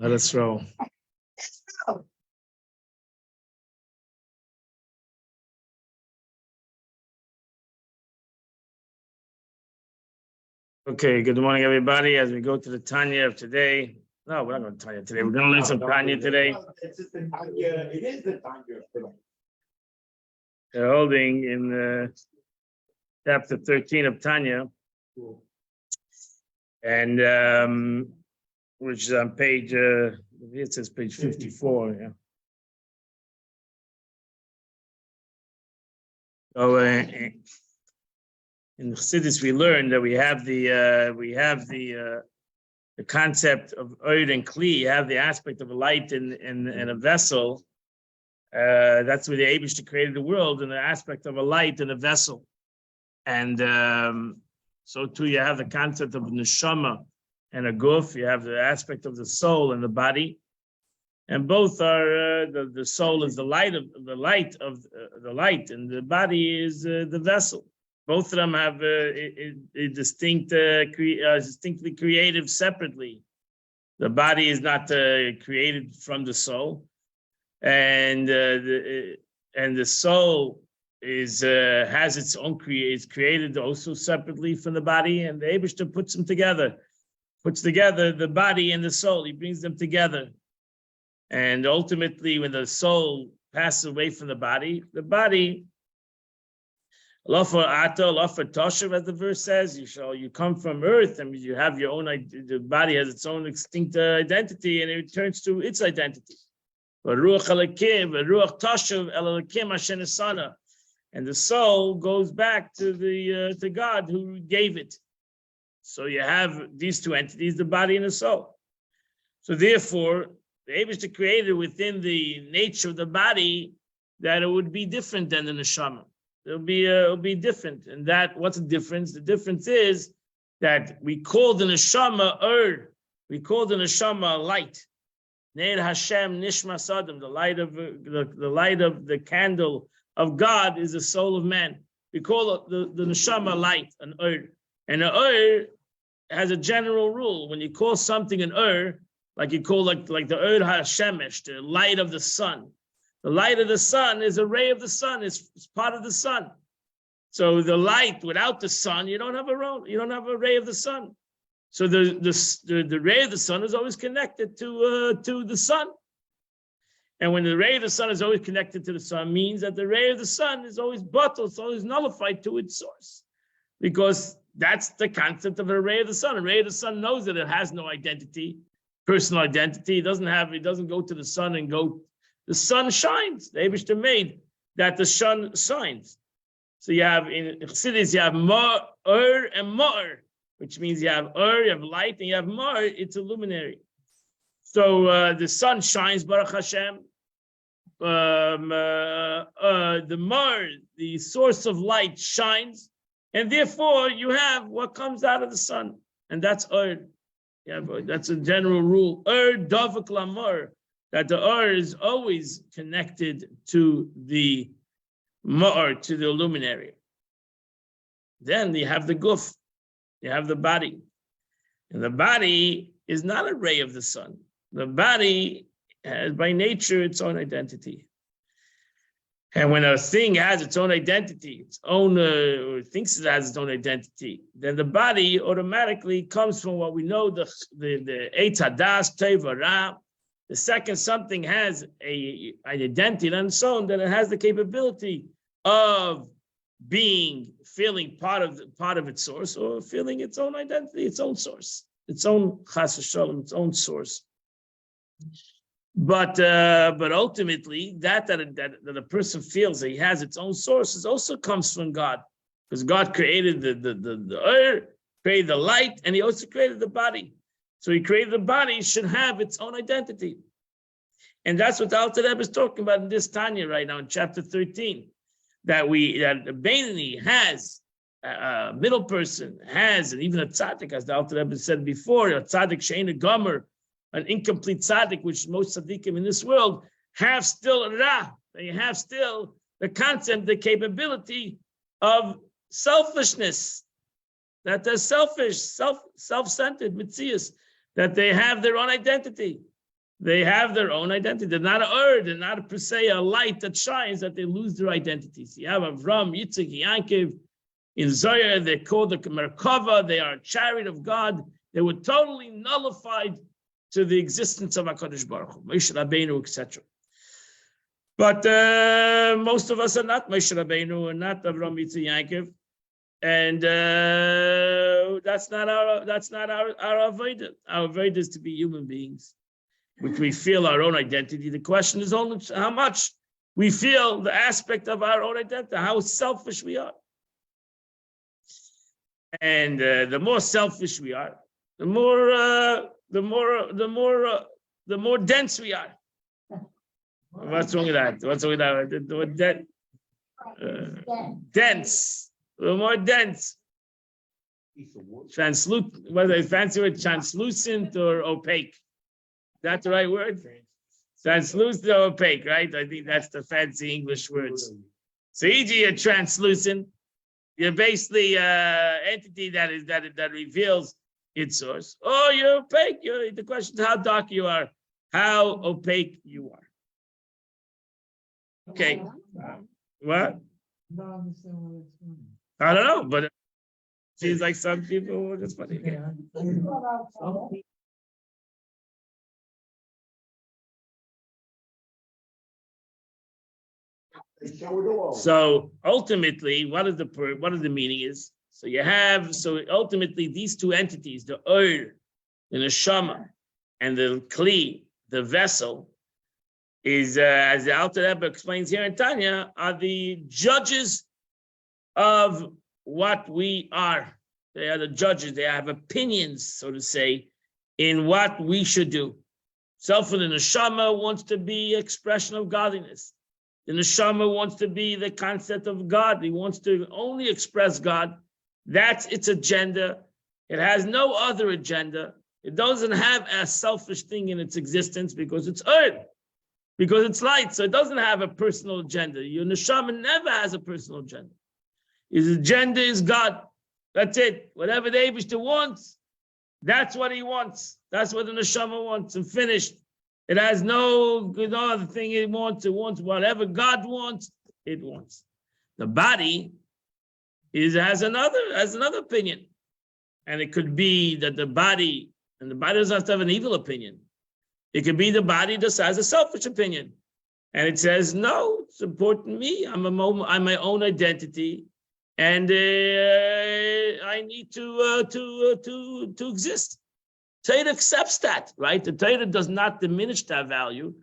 Let us roll. Okay, good morning, everybody. As we go to the Tanya of today. No, we're not going to Tanya today. We're going to learn some Tanya today. It's just the Tanya. It is the Tanya of today. They're holding in chapter 13 of Tanya, and which is on page, it says page 54. Yeah. So in Chassidus, we learned that we have the concept of oid and kli. You have the aspect of a light in a vessel. That's where the Eibishter created the world, in the aspect of a light in a vessel. And so too, you have the concept of neshama and a guf. You have the aspect of the soul and the body, and both are the soul is the light of the light, and the body is the vessel. Both of them have a distinct, distinctly creative separately. The body is not created from the soul, and the soul is has its own is created also separately from the body, and the Eibishter puts together the body and the soul. He brings them together, and ultimately, when the soul passes away from the body Lofa Ata, Lofa Toshav, as the verse says, you come from earth, and you have your own. The body has its own distinct identity, and it returns to its identity. And the soul goes back to God who gave it. So you have these two entities, the body and the soul. So therefore, the Eibishter created within the nature of the body that it would be different than the neshama. It'll be different. And what's the difference? The difference is that we call the neshama we call the neshama light. Neir Hashem Nishma Sadam, the light of the candle of God is the soul of man. We call it the neshama light, an and an has a general rule. When you call something an like you call like the HaShemesh, the light of the sun. The light of the sun is a ray of the sun. It's part of the sun. So the light without the sun, you don't have a ray of the sun. So the ray of the sun is always connected to the sun. And when the ray of the sun is always connected to the sun, means that the ray of the sun is always bottled, it's always nullified to its source. Because that's the concept of a ray of the sun. A ray of the sun knows that it has no identity, personal identity. It doesn't go to the sun and go. The sun shines. The Eibishter made that the sun shines. So you have in Chassidus, you have Ma'or and Ma'or, which means you have you have light, and you have Ma'or, it's a luminary. So the sun shines, Baruch Hashem. The Ma'or, the source of light, shines, and therefore you have what comes out of the sun, and that's that's a general rule. Davak Lamar. That the is always connected to the ma'or, to the luminary. Then you have the guf, you have the body. And the body is not a ray of the sun. The body has by nature its own identity. And when a thing has its own identity, or thinks it has its own identity, then the body automatically comes from what we know, the Eitz Hadas, Teva Ra. The second something has an identity on its own, then it has the capability of feeling part of its source, or feeling its own identity, its own source, its own chas v'shalom, its own source. But ultimately, that a person feels that he has its own sources also comes from God, because God created the earth, created the light, and He also created the body. So He created the body should have its own identity. And that's what the Alter Rebbe is talking about in this Tanya right now in chapter 13. That the Beinoni has, a middle person has, and even a tzaddik, as the Alter Rebbe said before, a tzaddik she'ein a gomer, an incomplete tzaddik, which most tzaddikim in this world have still ra. They have still the concept, the capability of selfishness, that they're selfish, self-centered, mitzias, that they have their own identity. They have their own identity. They're not they're not per se a light that shines, that they lose their identities. You have Avram, Yitzchak, Yaakov. In Zohar, they're called the Merkava. They are a chariot of God. They were totally nullified to the existence of HaKadosh Baruch Hu, Moshe Rabbeinu, etc. But most of us are not Moshe Rabbeinu and not Avram, Yitzchak, Yaakov. And that's not our avodah. Our avodah is to be human beings, which we feel our own identity. The question is only how much we feel the aspect of our own identity, how selfish we are. And the more selfish we are, the more dense we are. What's wrong with that? What's wrong with that? Dense. The more dense. Translucent, whether it's fancy word, translucent or opaque. That's the right word? Translucent or opaque, right? I think that's the fancy English words. So e.g., you're translucent. You're basically an entity that reveals its source. Or you're opaque. The question is how dark you are, how opaque you are. Okay. What? I don't know, but it seems like some people were just funny. Okay. So ultimately, what is the meaning is? So ultimately these two entities, the Ur, the Neshama, and the Kli, the vessel, is as the Alter Rebbe explains here in Tanya, are the judges of what we are. They are the judges. They have opinions, so to say, in what we should do. Self in the Neshama wants to be expression of godliness. The Neshama wants to be the concept of God. He wants to only express God. That's its agenda. It has no other agenda. It doesn't have a selfish thing in its existence because it's earth, because it's light. So it doesn't have a personal agenda. Your Neshama never has a personal agenda. His agenda is God. That's it. Whatever the Eibishter wants, that's what he wants. That's what the Neshama wants, and finished. It has no other thing it wants. It wants whatever God wants, it wants. The body has another opinion. And it could be that the body doesn't have to have an evil opinion. It could be the body just has a selfish opinion. And it says, no, it's important to me. I'm my own identity. And I need to exist. Torah accepts that, right? The Torah does not diminish that value,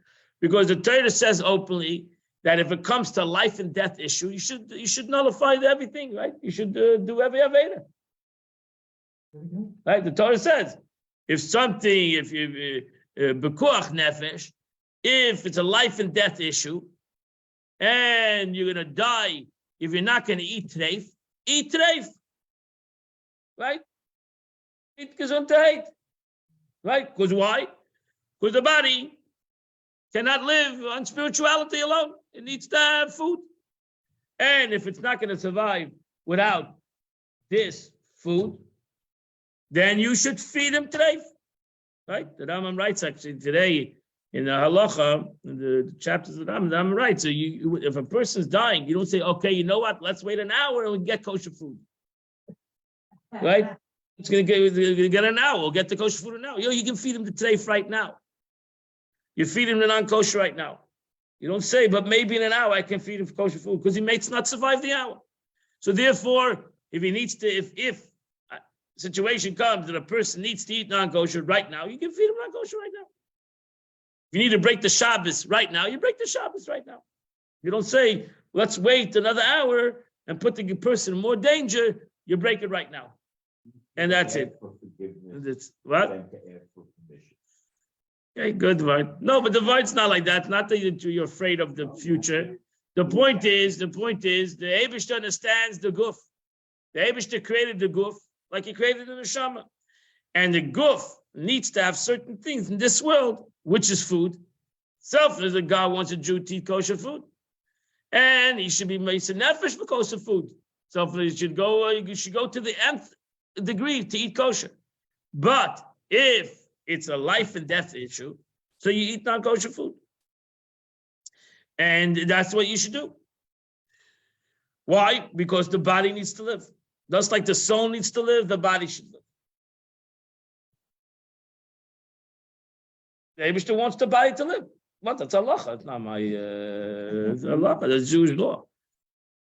because the Torah says openly that if it comes to life and death issue, you should nullify everything, right? You should do every Aveda. Right? The Torah says, if bekuach nefesh, if it's a life and death issue, and you're going to die, if you're not going to eat treif, right? Eat gesundheit. Right? Because why? Because the body cannot live on spirituality alone. It needs to have food. And if it's not going to survive without this food, then you should feed him treif. Right? The Rambam writes actually today in the halacha, in the chapters of the Rambam writes, so if a person's dying, you don't say, okay, you know what, let's wait an hour and we'll get kosher food. Right? It's going to get an hour. We'll get the kosher food now. You can feed him the treif right now. You feed him the non-kosher right now. You don't say, but maybe in an hour I can feed him kosher food, because he may not survive the hour. So therefore, if he needs to, if a situation comes that a person needs to eat non-kosher right now, you can feed him non-kosher right now. If you need to break the Shabbos right now, you break the Shabbos right now. You don't say, let's wait another hour and put the person in more danger. You break it right now. And that's it. That's what? Okay, good word. No, but the word's not like that. Not that you're afraid of the future. The point is, the Eibishter understands the guf. The Eibishter created the guf like he created the neshama. And the guf needs to have certain things in this world, which is food. Selfless that God wants a Jew to eat kosher food. And he should be made nefesh for kosher food. Selfless you should go to the nth degree to eat kosher. But if it's a life and death issue, So you eat non-kosher food. And that's what you should do. Why? Because the body needs to live. Just like the soul needs to live, the body should live. The Eibishter wants the body to live. What? That's halacha. It's not my it's halacha. That's Jewish law.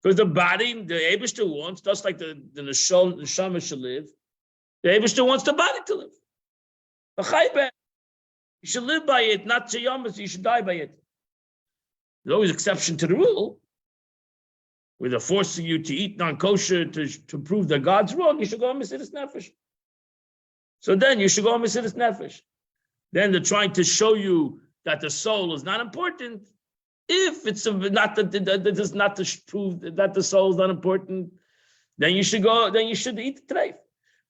Because the body, the Eibishter wants, just like the neshama should live, the Eibishter wants the body to live. You should live by it, not Chayamas, you should die by it. There's always exception to the rule. Where they're forcing you to eat non-kosher to prove that God's wrong, you should go on Mesiras Nefesh. So then you should go on Mesiras Nefesh. Then they're trying to show you that the soul is not important. If it's not that is not to prove that the soul is not important, then you should go. Then you should eat the treif.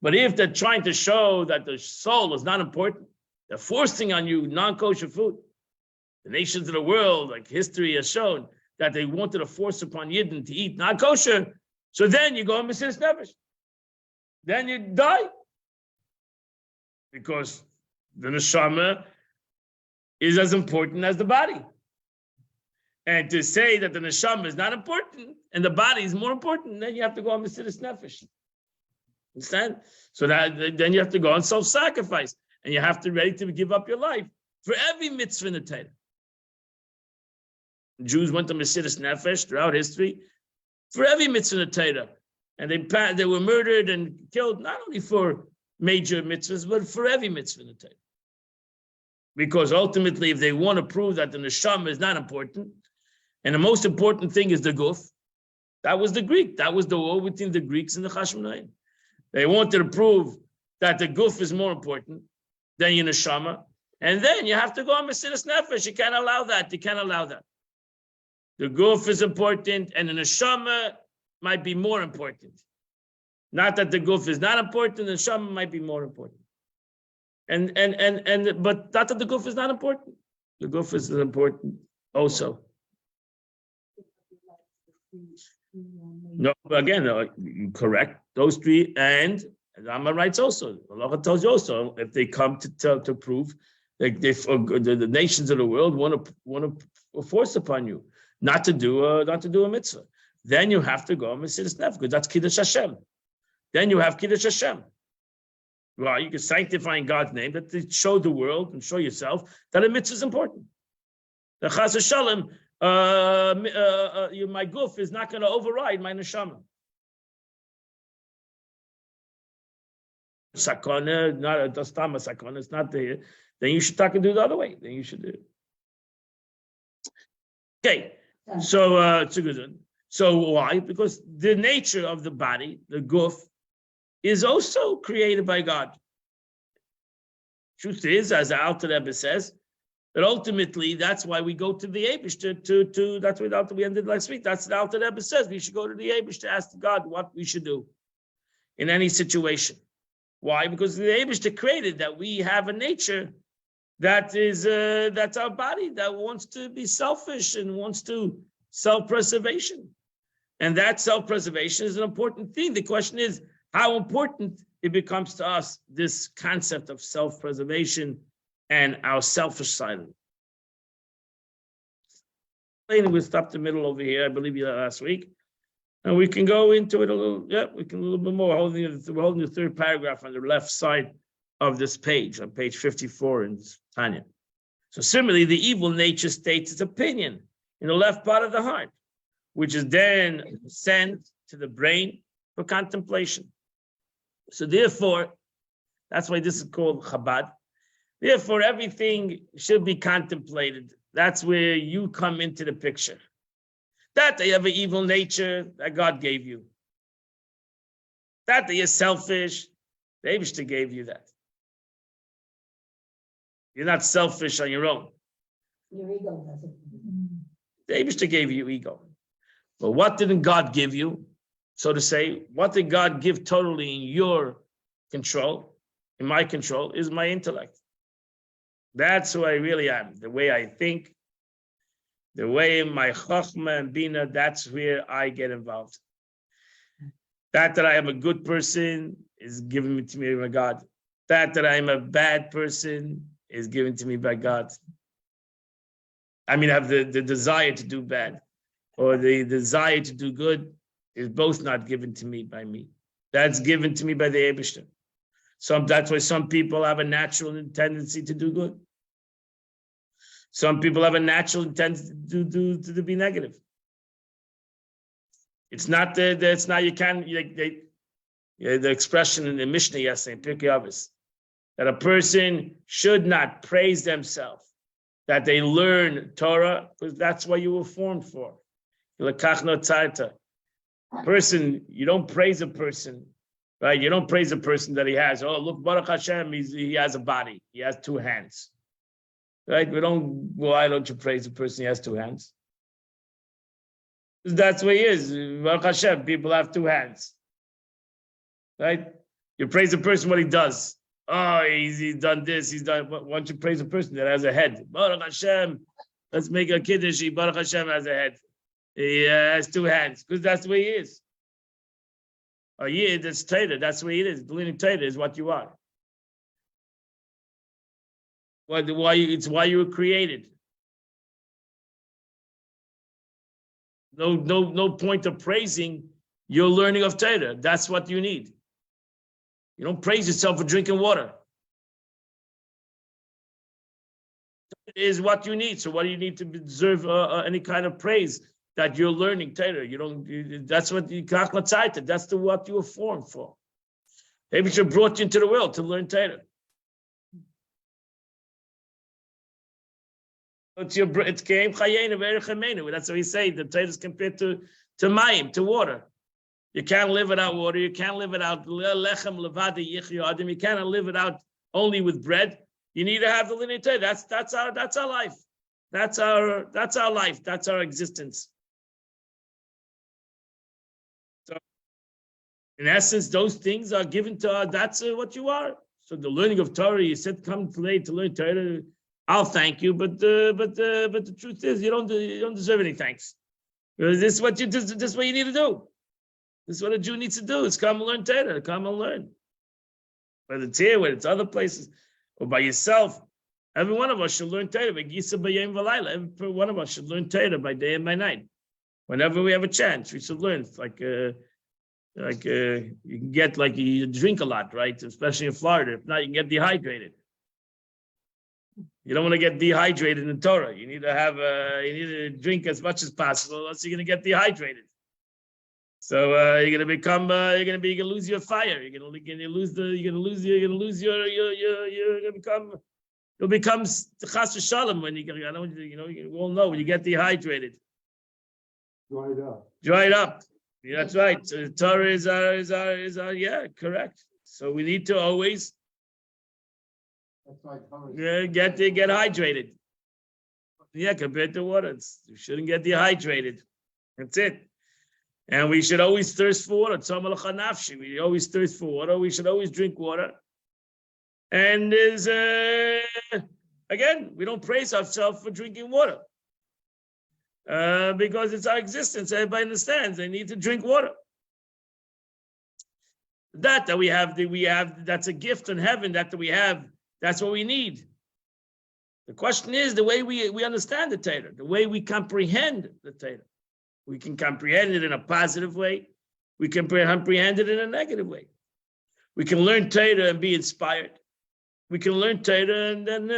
But if they're trying to show that the soul is not important, they're forcing on you non-kosher food. The nations of the world, like history has shown, that they wanted to force upon Yidden to eat non-kosher. So then you go on Mesiras Nefesh. Then you die. Because the neshama is as important as the body. And to say that the neshama is not important and the body is more important, then you have to go on Mesiras Nefesh. Understand? So that then you have to go on self-sacrifice. And you have to be ready to give up your life for every mitzvah in the Torah. Jews went to Mesiras Nefesh throughout history for every mitzvah in the Torah. And they were murdered and killed not only for major mitzvahs, but for every mitzvah in the Torah. Because ultimately, if they want to prove that the neshama is not important, and the most important thing is the guf, that was the Greek. That was the war between the Greeks and the Chashmonaim. They wanted to prove that the guf is more important than your neshama. And then you have to go on Mesiras Nefesh. You can't allow that. You can't allow that. The guf is important, and the neshama might be more important. Not that the guf is not important, the neshama might be more important. But not that the guf is not important. The guf is important also. No, again, correct. Those three, and Rama writes also. Allah tells you also, if they come to prove that the nations of the world want to force upon you not to do a mitzvah, then you have to go on Mesiras Nefesh, because that's Kiddush Hashem. Then you have Kiddush Hashem. Well, you can sanctify in God's name, that to show the world and show yourself that a mitzvah is important. The Chas V'Shalom, my guf is not going to override my neshama. Sakana, not a dostama sakana, it's not there. Then you should talk and do the other way. Then you should do it. Okay, so it's a good one. So why? Because the nature of the body, the guf, is also created by God. Truth is, as the Alter Rebbe says, that ultimately that's why we go to the Eibishter to that's what we ended last week. That's what the Alter Rebbe says. We should go to the Eibishter to ask God what we should do in any situation. Why? Because the Eibishter created that we have a nature that is that's our body that wants to be selfish and wants to self-preservation. And that self-preservation is an important thing. The question is how important it becomes to us, this concept of self-preservation and our selfish side. We'll stop the middle over here, I believe you last week. And we can go into it a little, we can a little bit more. We're holding the third paragraph on the left side of this page, on page 54 in Tanya. So similarly, the evil nature states its opinion in the left part of the heart, which is then sent to the brain for contemplation. So therefore, that's why this is called Chabad. Therefore, everything should be contemplated. That's where you come into the picture. That they have an evil nature that God gave you. That they are selfish, the Eibishter gave you that. You're not selfish on your own. Your ego doesn't. The Eibishter gave you ego. But what didn't God give you? So to say, what did God give totally in your control, in my control, is my intellect. That's who I really am. The way I think, the way my Chochmah and Bina, that's where I get involved. That I am a good person is given to me by God. That I am a bad person is given to me by God. I mean, I have the desire to do bad or the desire to do good is both not given to me by me. That's given to me by the Eibishter. That's why some people have a natural tendency to do good. Some people have a natural tendency to be negative. It's not it's not, you can't, the expression in the Mishnah yesterday, Pirkei Avos, that a person should not praise themselves, that they learn Torah, because that's what you were formed for. Person, you don't praise a person, right? You don't praise a person that he has. Oh, look, Baruch Hashem, he has a body. He has two hands, right? Why don't you praise a person he has two hands? That's what he is. Baruch Hashem, people have two hands, right? You praise a person what he does. Oh, he's done this, he's done. Why don't you praise a person that has a head? Baruch Hashem, let's make a kiddush. Baruch Hashem has a head. He has two hands, because that's the way he is. Oh, yeah, that's Torah. That's the way it is. Believing Torah is what you are. It's why you were created. No point of praising your learning of Torah. That's what you need. You don't praise yourself for drinking water. It is what you need. So what do you need to deserve any kind of praise that you're learning Torah? You don't. That's what you kach. That's what you were formed for. Maybe she brought you into the world to learn Torah. It's keim chayenu v'erech. That's what we say. The Torah is compared to mayim, to water. You can't live without water. You can't live without lechem levada yichyu adam. You cannot live without only with bread. You need to have the linear Torah. That's our life. That's our life. That's our existence. So, in essence, those things are given to us. That's what you are. So the learning of Torah, you said, come today to learn Torah. I'll thank you, but the truth is, you don't deserve any thanks. This is what you need to do. This is what a Jew needs to do. Is come and learn Torah. Come and learn. Whether it's here, whether it's other places, or by yourself. Every one of us should learn Torah. Every one of us should learn Torah by day and by night. Whenever we have a chance, we should learn. It's like you can get, like, you drink a lot, right? Especially in Florida. If not, you can get dehydrated. You don't want to get dehydrated in Torah. You need to drink as much as possible, else you're going to get dehydrated. So you're going to lose your fire. You'll become chas v'shalom when you all know when you get dehydrated. Dried up. Yeah, that's right. So Torah is our yeah, correct. So we need to always get hydrated. Yeah, compared to water, you shouldn't get dehydrated. That's it. And we should always thirst for water. We always thirst for water. We should always drink water. And there's again, we don't praise ourselves for drinking water because it's our existence. Everybody understands they need to drink water. That we have, that's a gift in heaven. That we have, that's what we need. The question is the way we understand the Torah, the way we comprehend the Torah. We can comprehend it in a positive way. We can comprehend it in a negative way. We can learn Torah and be inspired. We can learn Torah and then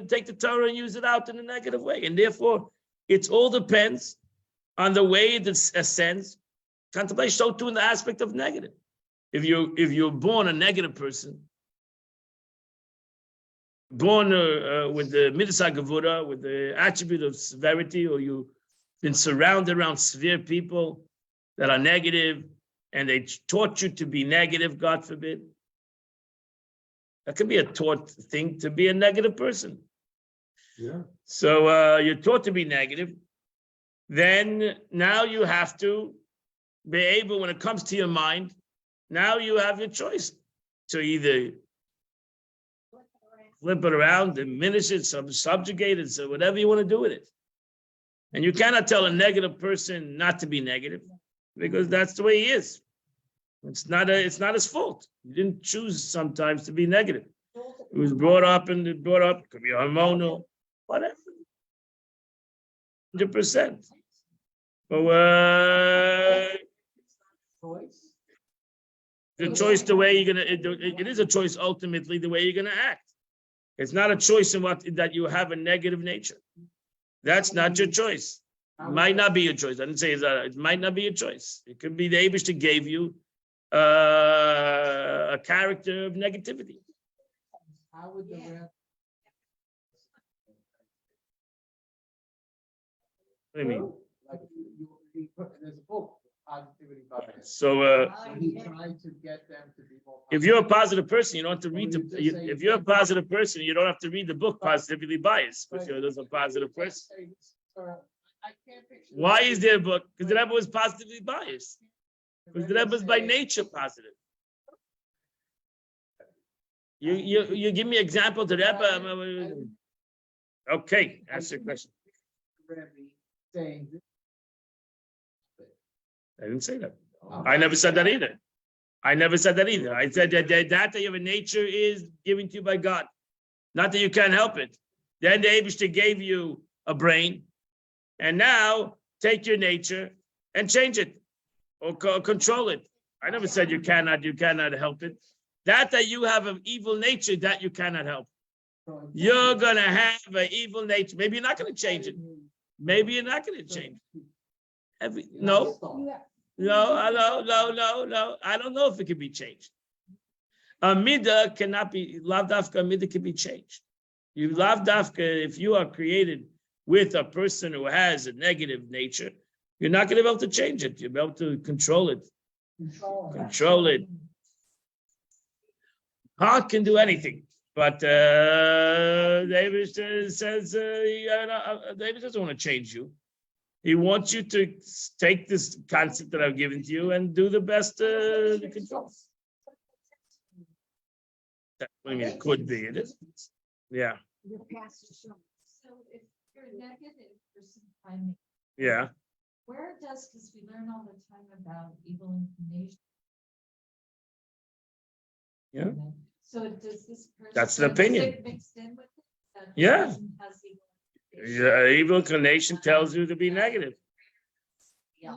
take the Torah and use it out in a negative way. And therefore, it all depends on the way it ascends. Contemplation so too in the aspect of negative. If you're born a negative person, born with the midas hagevura, with the attribute of severity, or you've been surrounded around severe people that are negative, and they taught you to be negative, God forbid. That can be a taught thing to be a negative person. Yeah. So you're taught to be negative. Then now you have to be able, when it comes to your mind, now you have your choice to either flip it around, diminish it, subjugate it, so whatever you want to do with it. And you cannot tell a negative person not to be negative, because that's the way he is. It's not his fault. You didn't choose sometimes to be negative. It was brought up, could be hormonal, whatever. 100%. But the choice, the way you're gonna, it is a choice ultimately, the way you're gonna act. It's not a choice in what that you have a negative nature. That's not your choice. It might not be your choice. I didn't say that. It might not be your choice. It could be the Eibishter gave you a character of negativity. How would the rest? What do you mean? Like there's a book, Positivity Bias. So He tried to get them to be more. if you're a positive person, you don't have to read the. If you're a positive person, you don't have to read the book Positively Biased, because you're just a positive person. I can't picture. Why is there a book? Because the Rebbe was positively biased. Because the Rebbe is by nature positive. You give me an example to Rebbe. Okay, that's your question. Saying. I didn't say that. I never said that either. I said that you have a nature is given to you by God. Not that you can't help it. Then the Eibishter gave you a brain, and now take your nature and change it or control it. I never said you cannot help it. That you have an evil nature that you cannot help. You're gonna have an evil nature. Maybe you're not gonna change it. Maybe you're not gonna change it. No. I don't know if it can be changed. A midah cannot be, lav dafka, a midah can be changed. You lav dafka, if you are created with a person who has a negative nature, you're not going to be able to change it. You'll be able to control it. Control it. Heart can do anything. But David says, David doesn't want to change you. He wants you to take this concept that I've given to you and do the best to control. That's what I mean. It could be. It is. Yeah. So if you're negative for some time, Yeah. where does, because we learn all the time about evil inclination. Yeah. So does this person? That's an so does opinion. it mixed in with it? That the Yeah. person has evil inclination? Yeah, evil inclination tells you to be negative. Yeah.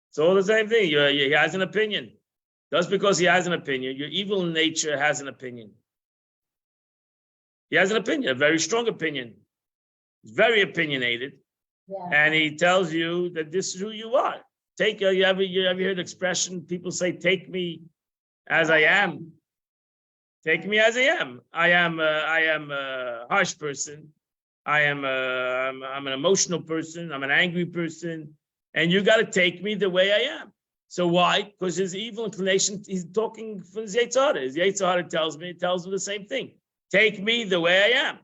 It's all the same thing. He has an opinion. Just because he has an opinion, your evil nature has an opinion. He has an opinion, a very strong opinion. He's very opinionated. Yeah. And he tells you that this is who you are. You ever heard the expression, people say, take me as I am. Take me as I am. I am a harsh person. I'm an emotional person. I'm an angry person. And you got to take me the way I am. So why? Because his evil inclination, he's talking from his Yetzer Hara. His Yetzer Hara tells him the same thing. Take me the way I am.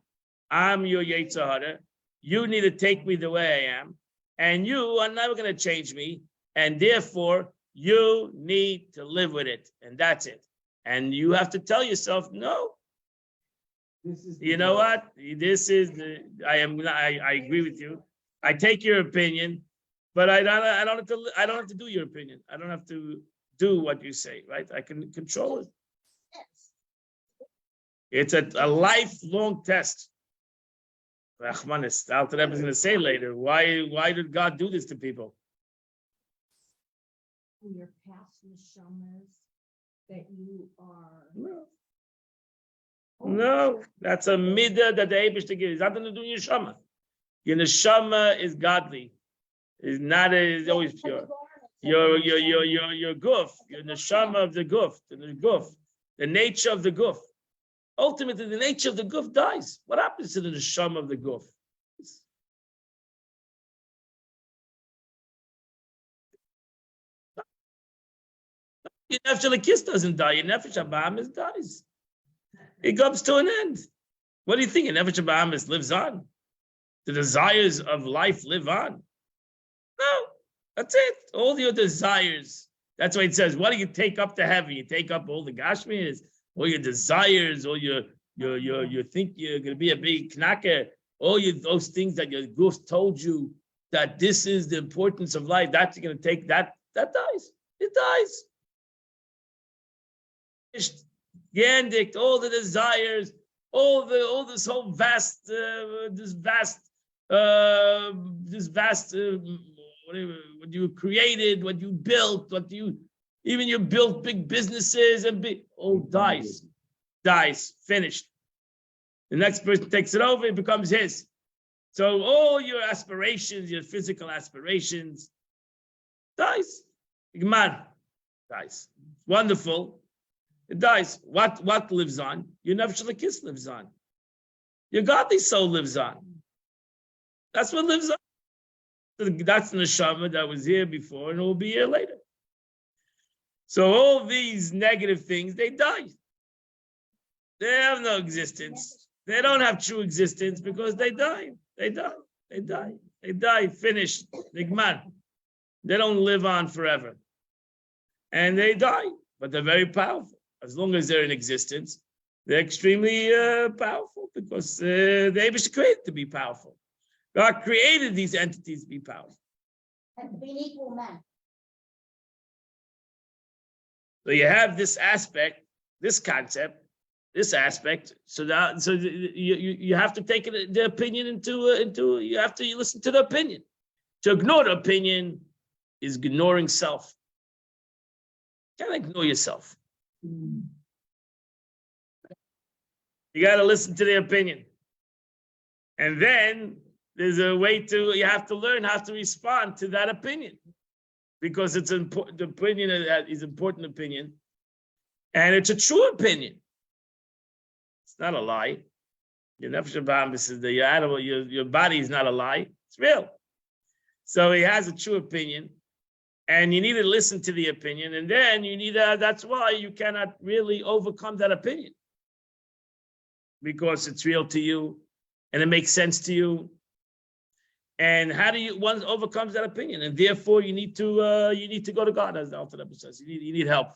I'm your Yetzer Hara. You need to take me the way I am. And you are never going to change me. And therefore, you need to live with it. And that's it. And you have to tell yourself, no. You know what? This is I agree with you. I take your opinion, but I don't have to do your opinion. I don't have to do what you say, right? I can control it. It's a lifelong test. Rahmanis, the Alter Rebbe is going to say later, why did God do this to people? Your past neshamas that you are. No, that's a midah that the Eibishter gives. It's nothing to do with your neshama. Your neshama is godly. Is always pure. Your guf, your neshama of the guf, the nature of the guf. Ultimately, the nature of the guf dies. What happens to the neshama of the guf? Your nefesh alakis doesn't die. Your nefesh abahamis dies. It comes to an end. What do you think? Your nefesh abahamis lives on. The desires of life live on. No, that's it. All your desires. That's why it says, what do you take up to heaven? You take up all the gashmis, all your desires, all you think you're going to be a big knacker, those things that your guf told you that this is the importance of life. That's going to take that dies. It dies. Gandic, all the desires, all this whole vast, whatever, what you created, what you built, even you built big businesses and dies, finished. The next person takes it over, it becomes his. So all your aspirations, your physical aspirations, dies. Igmar dies. Wonderful. It dies. What lives on? Your nefesh l'kis lives on. Your godly soul lives on. That's what lives on. That's the neshama that was here before and will be here later. So all these negative things, they die. They have no existence. They don't have true existence because they die. They die. Finished. Nigman. They don't live on forever. And they die, but they're very powerful. As long as they're in existence, they're extremely powerful because they were created to be powerful. God created these entities to be powerful. And to be an equal man. So you have this aspect, this concept, this aspect. So you have to take the opinion into you have to listen to the opinion. To ignore the opinion is ignoring self. You can't ignore yourself. You got to listen to the opinion. And then there's a way you have to learn how to respond to that opinion. Because it's important, the opinion is important opinion. And it's a true opinion. It's not a lie. Your nefesh b'am is your animal, your body is not a lie. It's real. So he has a true opinion. And you need to listen to the opinion. And then you need that's why you cannot really overcome that opinion. Because it's real to you and it makes sense to you. And how do one overcomes that opinion? And therefore you need to go to God, as the Alter Rebbe says. You need help.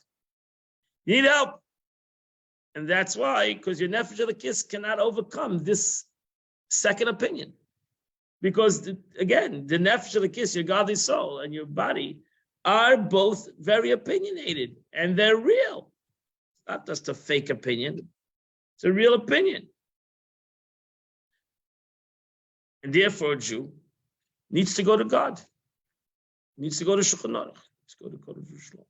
You need help. And that's why, because your nefesh l'kis cannot overcome this second opinion. Because again, the nefesh l'kis, your godly soul, and your body are both very opinionated, and they're real. It's not just a fake opinion. It's a real opinion. And therefore, a Jew needs to go to God. Needs to go to Shulchan Aruch. Needs to go to Jerusalem.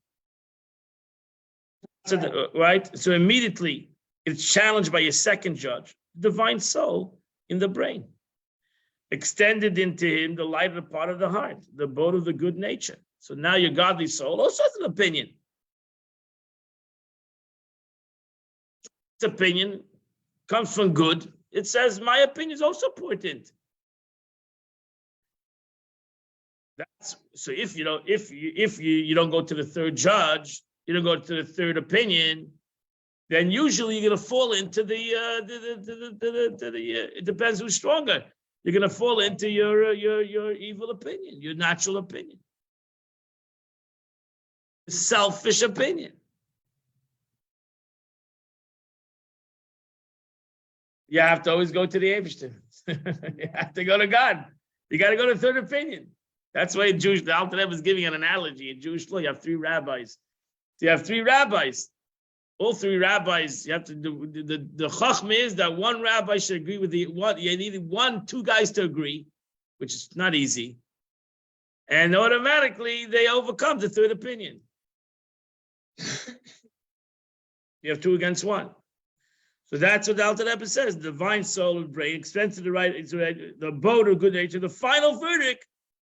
So right? So immediately, it's challenged by a second judge, the divine soul in the brain. Extended into him the lighter part of the heart, the abode of the good nature. So now your godly soul also has an opinion. This opinion comes from good. It says, my opinion is also important. So if you don't go to the third judge, you don't go to the third opinion, then usually you're going to fall into it depends who's stronger. You're going to fall into your evil opinion, your natural opinion. Selfish opinion. You have to always go to the Eibishter. You have to go to God. You got to go to third opinion. That's why in Jewish, the Alter Rebbe is giving an analogy. In Jewish law, you have 3 rabbis. So you have 3 rabbis. All 3 rabbis, you have to do the chachma is that one rabbi should agree with the one. You need 2 guys to agree, which is not easy. And automatically they overcome the third opinion. You have 2 against 1. So that's what the Alter Rebbe says. The divine soul of brain, extends to the right, the abode of good nature. The final verdict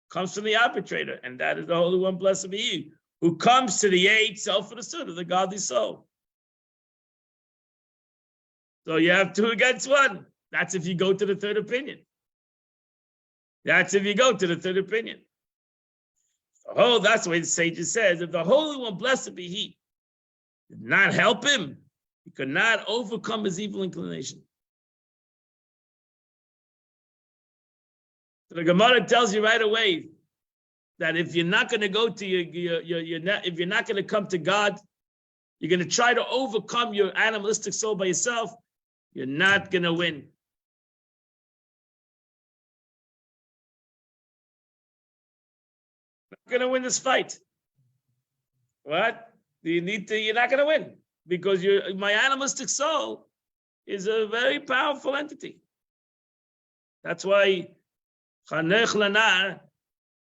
comes from the arbitrator, and that is the Holy One, blessed be He, who comes to the aid self of the soul of the godly soul. So you have 2 against 1. That's if you go to the third opinion. That's if you go to the third opinion. Oh, that's the way the sage says. If the Holy One, blessed be He, did not help him, he could not overcome his evil inclination. So the Gemara tells you right away that if you're not going to go to if you're not going to come to God, you're going to try to overcome your animalistic soul by yourself, you're not going to win. Not going to win this fight. What? You're not going to win. because my animalistic soul is a very powerful entity. That's why Chanech Lanar,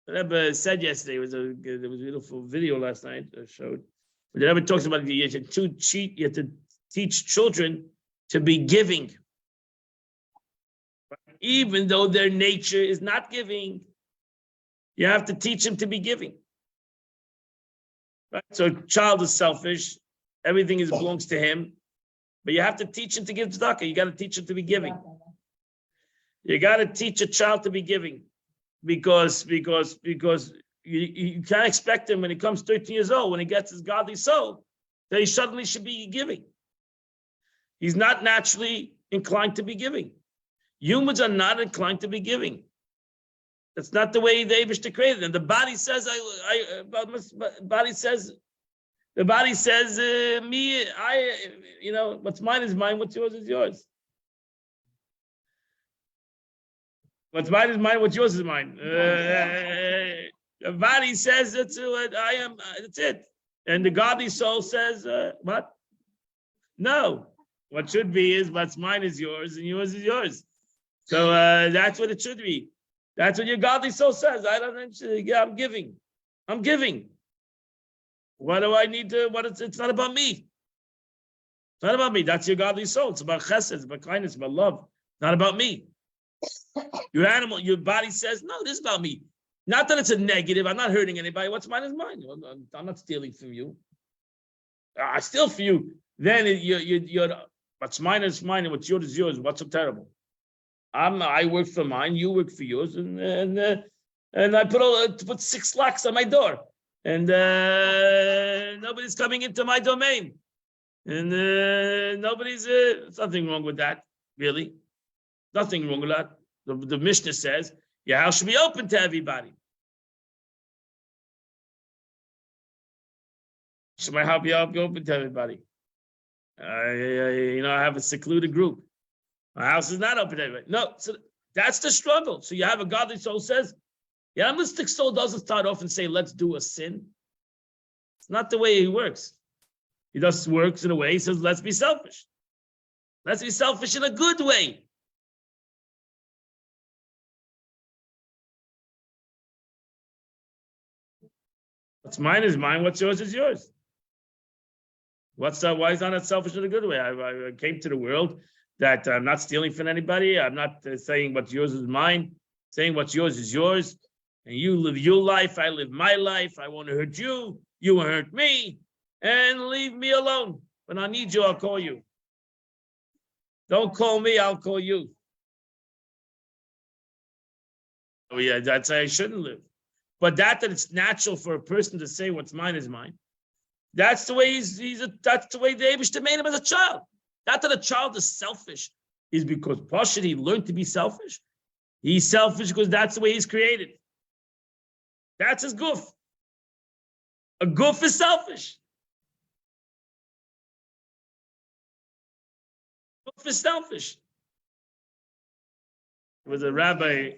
the Rebbe said yesterday, there was a beautiful video last night I showed. The Rebbe talks about you have to teach children to be giving. Even though their nature is not giving, you have to teach them to be giving. Right? So a child is selfish, everything belongs to him, but you have to teach him to give tzedakah. You got to teach him to be giving. You got to teach a child to be giving, because you can't expect him when he comes 13 years old, when he gets his godly soul, that he suddenly should be giving. He's not naturally inclined to be giving. Humans are not inclined to be giving. That's not the way the Eibishter created them. The body says, what's mine is mine, what's yours is yours. What's mine is mine, what's yours is mine. The body says that's what I am, that's it. And the godly soul says, what? No. What should be is what's mine is yours and yours is yours. So that's what it should be. That's what your godly soul says. I'm giving. I'm giving. What do I need to, it's not about me. It's not about me. That's your godly soul. It's about chesed, it's about kindness, it's about love. It's not about me. Your body says, no, this is about me. Not that it's a negative. I'm not hurting anybody. What's mine is mine. I'm not stealing from you. I steal from you. Then you're what's mine is mine and what's yours is yours. What's so terrible? I work for mine, you work for yours, and I put 6 locks on my door, and nobody's coming into my domain, and there's nothing wrong with that, really, nothing wrong with that. The Mishnah says your house should be open to everybody. Should my house be open to everybody? I have a secluded group. My house is not open to everybody. No, so that's the struggle. So you have a godly soul says, the animalistic soul doesn't start off and say, let's do a sin. It's not the way he works. He just works in a way, he says, let's be selfish. Let's be selfish in a good way. What's mine is mine, what's yours is yours. Why is that not selfish in a good way? I came to the world that I'm not stealing from anybody. I'm not saying what's yours is mine. Saying what's yours is yours. And you live your life, I live my life. I won't hurt you, you won't hurt me. And leave me alone. When I need you, I'll call you. Don't call me, I'll call you. Oh yeah, that's how I shouldn't live. But that it's natural for a person to say what's mine is mine. That's the way that's the way the Eibishter made him as a child. Not that a child is selfish, is because Pashut, he learned to be selfish. He's selfish because that's the way he's created. That's his goof. A goof is selfish. Goof is selfish. There was a rabbi.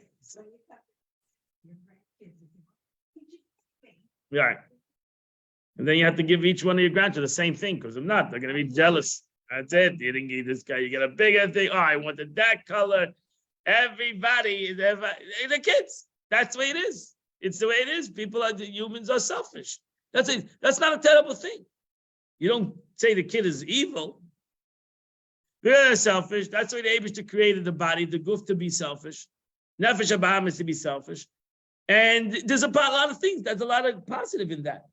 Yeah. And then you have to give each one of your grandchildren the same thing, because if not, they're going to be jealous. That's it. You didn't get this guy. You get a bigger thing. Oh, I wanted that color. Everybody, the kids. That's the way it is. It's the way it is. Humans are selfish. That's it. That's not a terrible thing. You don't say the kid is evil. They're selfish. That's why the Eibishter created the body, the goof to be selfish. Nefesh HaBaham is to be selfish. And there's a lot of things. There's a lot of positive in that.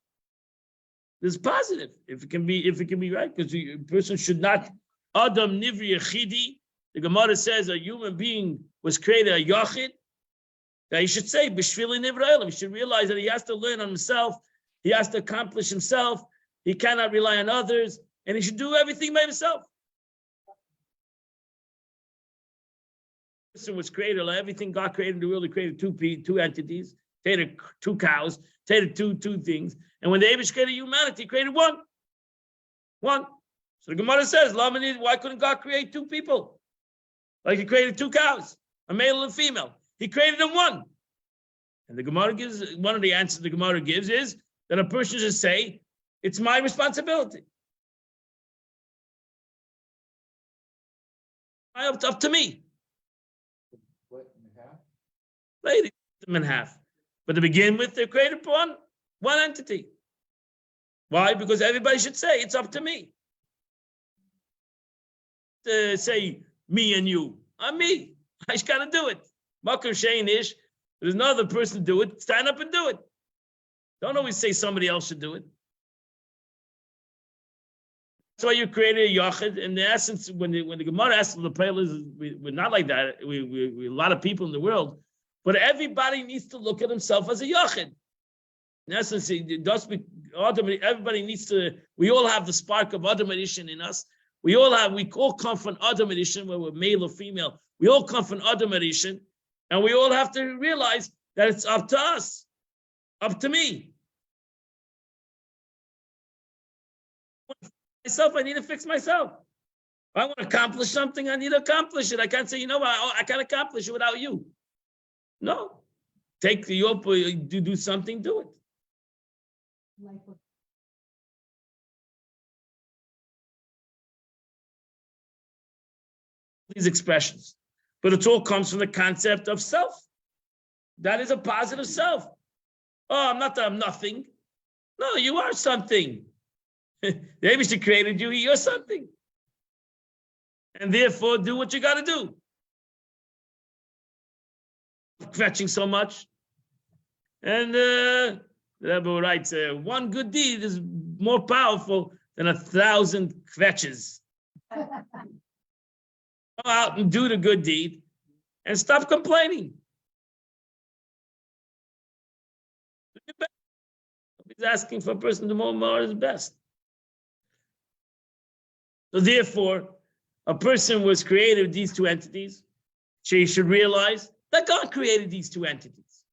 There's positive if it can be right, because a person should not Adam Nivri Yechidi. The Gemara says a human being was created a Yachid. That he should say B'shvili Nivra Elam. He should realize that he has to learn on himself. He has to accomplish himself. He cannot rely on others, and he should do everything by himself. Person was created, like everything God created in the world. He created two entities, created 2 cows, created two things. And when the Eibishter created humanity, he created one. So the Gemara says, why couldn't God create 2 people? Like he created 2 cows, a male and a female. He created them one. And the Gemara gives, one of the answers the Gemara gives is that a person should say, it's my responsibility. Up to me. Split in half. Later, them in half. But to begin with, they're created for one entity. Why? Because everybody should say, it's up to me. To say, me and you. I'm me. I just gotta do it. Makar Shein Ish. There's another person to do it. Stand up and do it. Don't always say somebody else should do it. That's why you created a yachid. In the essence, when the Gemara asks the players, we're not like that. We a lot of people in the world, but everybody needs to look at himself as a yachid. In essence, everybody needs to. We all have the spark of Adam Adishan in us. We all come from Adam Adishan, whether we're male or female. We all come from Adam Adishan, and we all have to realize that it's up to us, up to me. Myself, I need to fix myself. If I want to accomplish something, I need to accomplish it. I can't say, you know what, I can't accomplish it without you. No. Take the do something, do it. These expressions. But it all comes from the concept of self. That is a positive self. Oh, I'm nothing. No, you are something. The Eibishter created you, you're something. And therefore, do what you got to do. Fetching so much. And the Rebbe writes, one good deed is more powerful than 1,000 kvetches. Go out and do the good deed and stop complaining. He's asking for a person to do more his best. So therefore, a person was created with these two entities. She should realize that God created these two entities.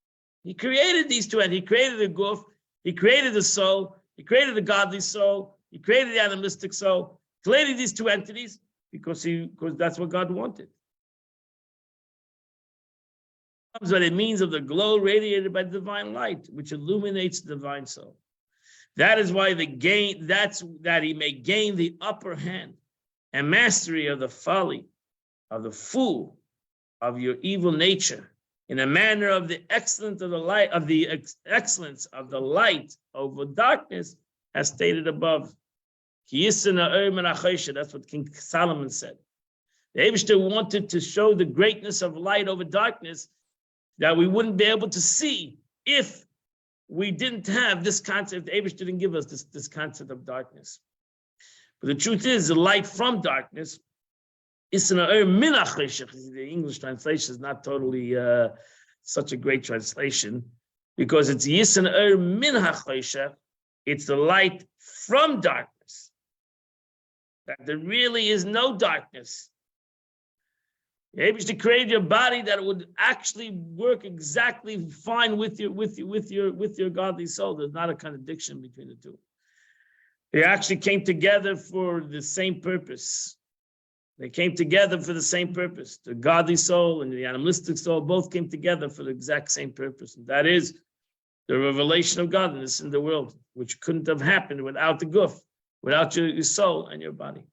He created these two entities. He created the guf, he created the soul, he created the godly soul, he created the animalistic soul, he created these two entities because that's what God wanted. That's what it means of the glow radiated by the divine light, which illuminates the divine soul. That is why that he may gain the upper hand and mastery of the folly, of the fool, of your evil nature, in a manner of the excellence of the light, of the excellence of the light over darkness, as stated above. That's what King Solomon said. The Eibishter wanted to show the greatness of light over darkness that we wouldn't be able to see if we didn't have this concept. The Eibishter didn't give us this concept of darkness. But the truth is, the light from darkness is the English translation is not totally such a great translation, because it's Yisn min ha'choshech. It's the light from darkness. That there really is no darkness. The Eibishter created your body that it would actually work exactly fine with your godly soul. There's not a contradiction between the two. They actually came together for the same purpose. They came together for the same purpose. The godly soul and the animalistic soul both came together for the exact same purpose. And that is the revelation of godliness in the world, which couldn't have happened without the guf, without your soul and your body.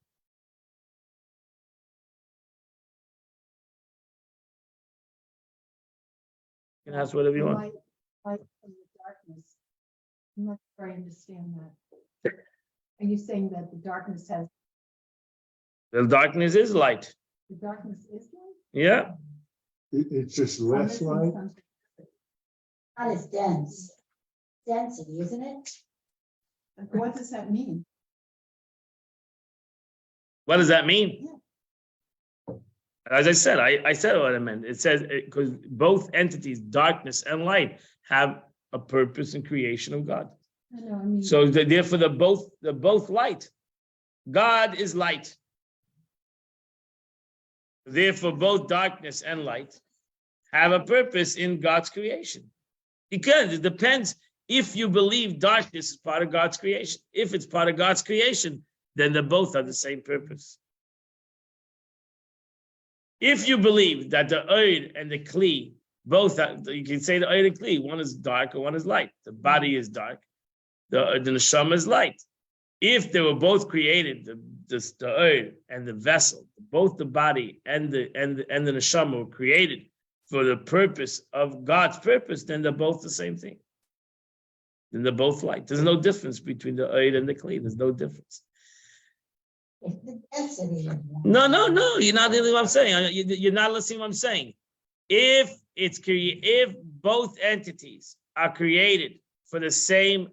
You can ask whatever you want. Light from the darkness. I'm not sure I understand that. Are you saying that the darkness has, The darkness is light. the darkness is light? Yeah. It's just I'm less missing light. something. Not as dense. Density, isn't it? What does that mean? What does that mean? As I said, I said what I meant. It says because both entities, darkness and light, have a purpose in creation of God. I know, I mean. So therefore, they're both light. God is light. Therefore, both darkness and light have a purpose in God's creation. Because it depends if you believe darkness is part of God's creation. If it's part of God's creation, then they both have the same purpose. If you believe that the Oid and the Kli both have, you can say the Oid and Kli, one is dark and one is light. The body is dark, the Neshama is light. if they were both created, the earth and the vessel, both the body and the neshama were created for the purpose of God's purpose, then they're both the same thing. Then they're both light. There's no difference between the earth and the kli. There's no difference. If the density is one. No, you're not listening what I'm saying. You're not listening what I'm saying. If both entities are created for the same,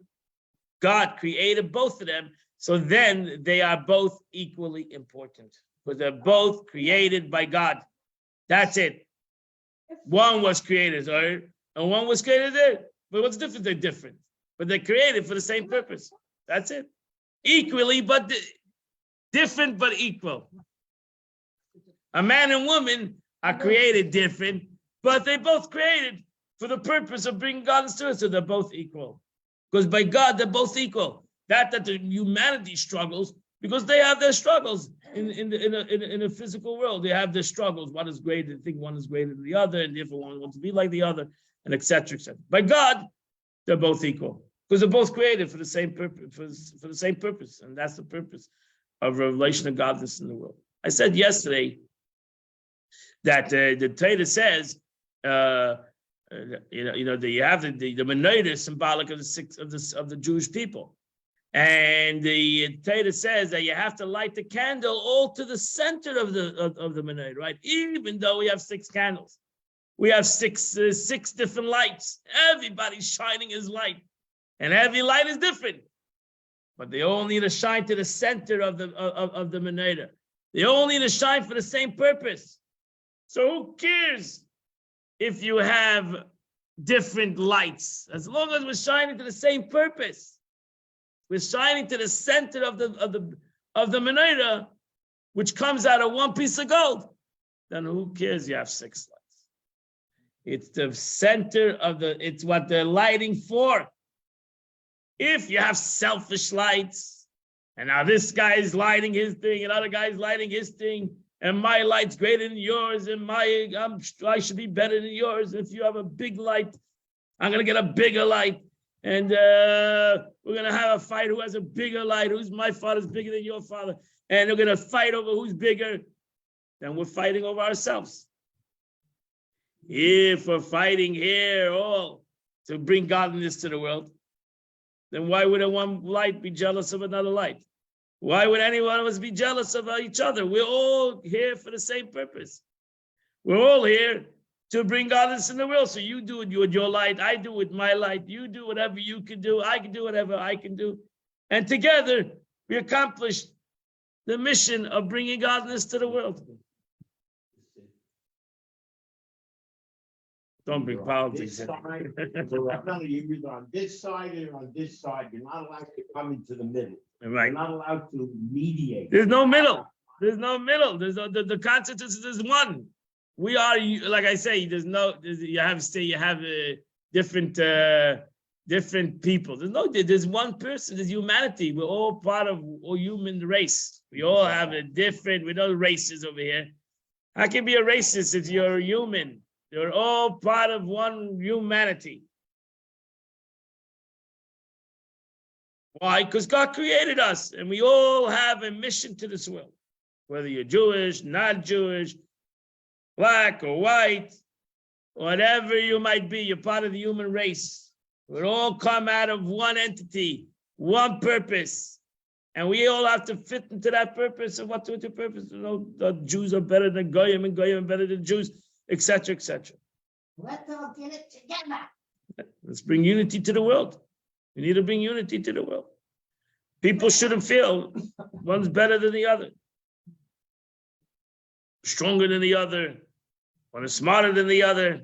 God created both of them, so then they are both equally important because they're both created by God. That's it. One was created as earth, and one was created there. But what's different? They're different, but they're created for the same purpose. That's it. Equally, but different, but equal. A man and woman are created different, but they both created for the purpose of bringing God into it, so they're both equal. Because by God, they're both equal. That the humanity struggles because they have their struggles in a physical world. They have their struggles. One is greater. They think one is greater than the other, and therefore one wants to be like the other, and etc. etc. By God, they're both equal because they're both created for the same purpose. For the same purpose, and that's the purpose of revelation of godliness in the world. I said yesterday that the Torah says, that you have the menorah symbolic of the Jewish people. And the Torah says that you have to light the candle all to the center of the menorah, right? Even though we have 6 candles, we have six different lights. Everybody's shining his light, and every light is different. But they all need to shine to the center of the menorah. They all need to shine for the same purpose. So who cares if you have different lights? As long as we're shining to the same purpose. We're shining to the center of the menorah, which comes out of one piece of gold. Then who cares? You have 6 lights. It's the center it's what they're lighting for. If you have selfish lights, and now this guy is lighting his thing, and other guy is lighting his thing, and my light's greater than yours, and I should be better than yours. If you have a big light, I'm gonna get a bigger light. And we're going to have a fight who has a bigger light, who's my father's bigger than your father. And we're going to fight over who's bigger. Then we're fighting over ourselves. If we're fighting here all to bring godliness to the world, then why would one light be jealous of another light? Why would any one of us be jealous of each other? We're all here for the same purpose. We're all here to bring godliness in the world. So you do it with your light, I do it with my light, you do whatever you can do, I can do whatever I can do. And together, we accomplish the mission of bringing godliness to the world. Don't bring politics in. You're either on this side or on this side. You're not allowed to come into the middle. Right. You're not allowed to mediate. There's no middle. There's no middle. The concept is one. We are, like I say, you have different people. There's one person, there's humanity. We're all part of a human race. We all have we're not races over here. How can you be a racist if you're a human? You're all part of one humanity. Why? Because God created us, and we all have a mission to this world. Whether you're Jewish, not Jewish, black or white, whatever you might be, you're part of the human race. We all come out of one entity, one purpose. And we all have to fit into that purpose. And what's the purpose? The Jews are better than Goyim, and Goyim are better than Jews, etc., etc. Let's all get it together. Let's bring unity to the world. We need to bring unity to the world. People shouldn't feel one's better than the other, stronger than the other, one is smarter than the other.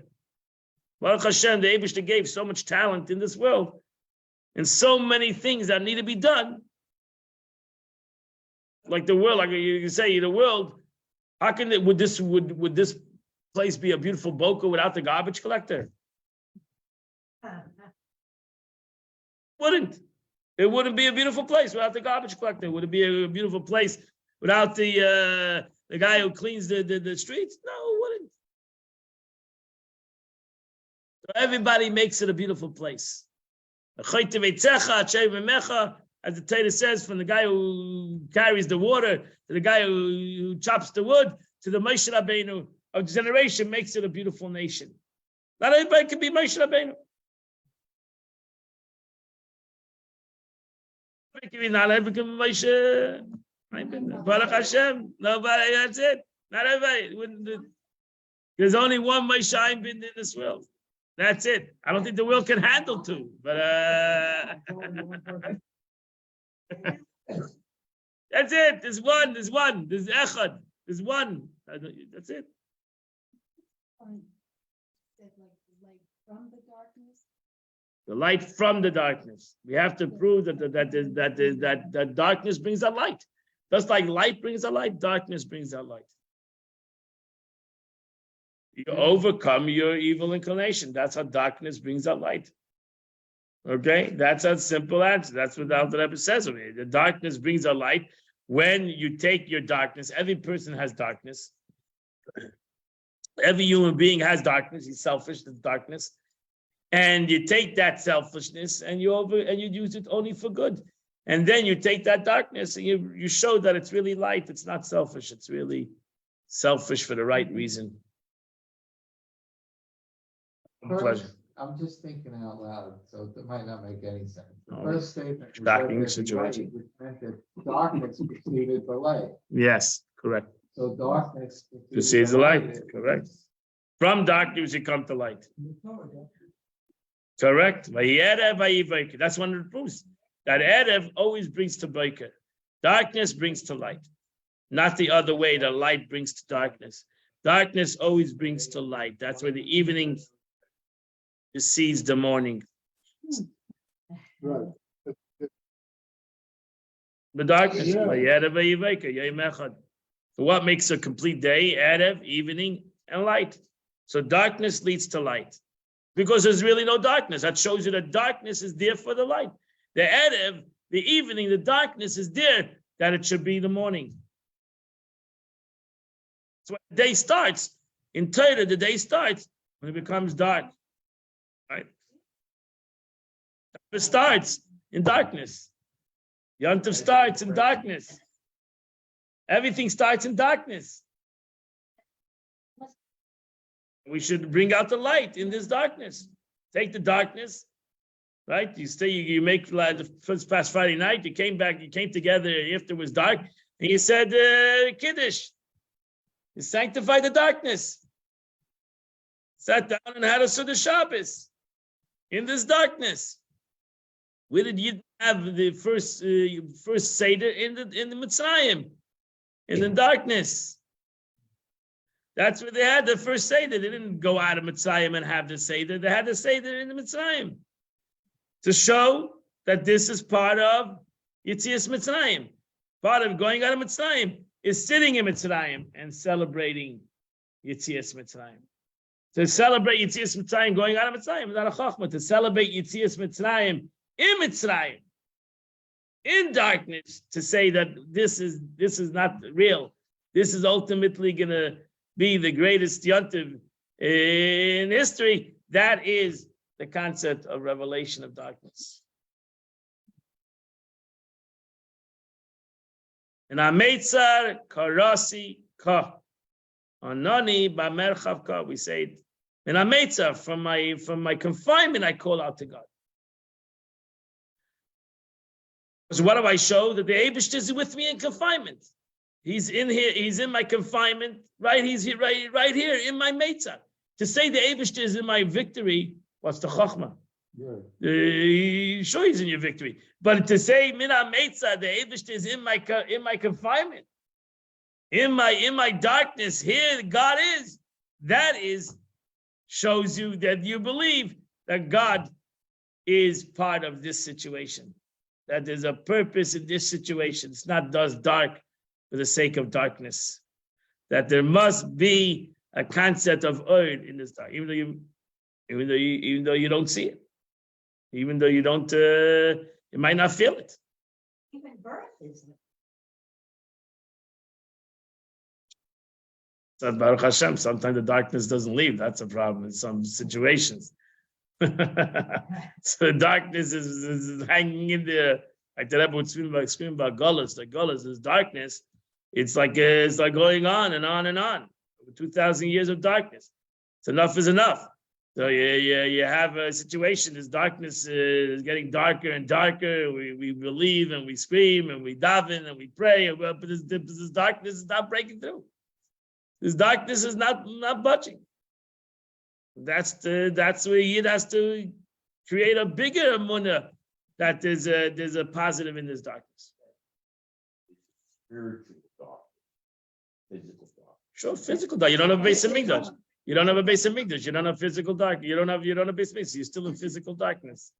Baruch Hashem, the Eibishter gave so much talent in this world, and so many things that need to be done. Like the world, like you say, the world. How can would this place be a beautiful boca without the garbage collector? Wouldn't. It wouldn't be a beautiful place without the garbage collector. Would it be a beautiful place without the guy who cleans the streets? No, it wouldn't. So everybody makes it a beautiful place. as the Torah says, from the guy who carries the water to the guy who chops the wood to the Moshe Rabbeinu of generation, makes it a beautiful nation. Not everybody can be Moshe Rabbeinu. Not everybody can be Moshe. Baruch Hashem. Nobody. That's it. Not everybody. There's only one Moshe Einbind in this world. That's it. I don't think the world can handle two, but that's it. There's one. There's echad. There's one. That's it. The light from the darkness. We have to prove that darkness brings out light. Just like light brings out light, darkness brings out light. You overcome your evil inclination. That's how darkness brings out light. Okay, that's a simple answer. That's what the Alter Rebbe says over here. The darkness brings out light when you take your darkness. Every person has darkness. Every human being has darkness. He's selfish. There's darkness, and you take that selfishness and you use it only for good. And then you take that darkness and you show that it's really light. It's not selfish. It's really selfish for the right reason. Pleasure. I'm just thinking out loud, so it might not make any sense. The Oh, first statement. shocking situation. Which meant that darkness preceded the light. Yes, correct. So darkness Precedes the light, correct. From darkness you come to light. Correct. That's one of the proofs. That Erev always brings to Boker. Darkness brings to light. Not the other way, that light brings to darkness. Darkness always brings to light. That's where the evening precedes the morning. Right. The darkness. So what makes a complete day? Erev, evening, and light. So darkness leads to light. Because there's really no darkness. That shows you that darkness is there for the light. The Erev, the evening, the darkness is there, that it should be the morning. So when the day starts, in Torah, the day starts when it becomes dark. Right? It starts in darkness. Yom Tov starts in darkness. Everything starts in darkness. We should bring out the light in this darkness. Take the darkness, right? You make the first past Friday night, you came together after it was dark, and you said Kiddush. You sanctified the darkness. Sat down and had a Suda Shabbos in this darkness. Where did you have the first Seder in the Mitzrayim? In the darkness. That's where they had the first Seder. They didn't go out of Mitzrayim and have the Seder. They had the Seder in the Mitzrayim. To show that this is part of Yetzias Mitzrayim. Part of going out of Mitzrayim is sitting in Mitzrayim and celebrating Yetzias Mitzrayim. To celebrate Yetzias Mitzrayim going out of Mitzrayim is not a chachma. To celebrate Yetzias Mitzrayim in Mitzrayim, in darkness, to say that this is not real. This is ultimately going to be the greatest yontiv in history. That is the concept of revelation of darkness. And Ameitzar Karasi Ka. Anani Bamerchav Ka. We say it. And Ameitzar, from my confinement, I call out to God. So what do I show? That the Eibush is with me in confinement. He's in here, he's in my confinement, right? He's here, right here in my Meitzah. To say the Eibush is in my victory, what's the Chachma? Sure, he's in your victory. But to say Mina Meitzah, the Eibush is in my confinement, in my darkness, here God is, that shows you that you believe that God is part of this situation. That there's a purpose in this situation. It's not just dark for the sake of darkness. That there must be a concept of Oid in this dark, even though you don't see it, even though you don't, you might not feel it. Even birth isn't. So Baruch Hashem, sometimes the darkness doesn't leave. That's a problem in some situations. So darkness is hanging in there Like the Rebbe would scream about gullus. Like gullus is darkness. It's like going on and on and on. 2,000 years of darkness. So enough is enough. So you have a situation. This darkness is getting darker and darker. We believe and we scream and we daven and we pray. But this darkness is not breaking through. This darkness is not budging. That's where Yid has to create a bigger emunah that there's a positive in this darkness. Spiritual dark, physical dark. Sure, physical dark. You don't have a base of Migdash. You don't have a base of Migdash. You don't have physical dark. You don't have base of Migdash. You're still in physical darkness.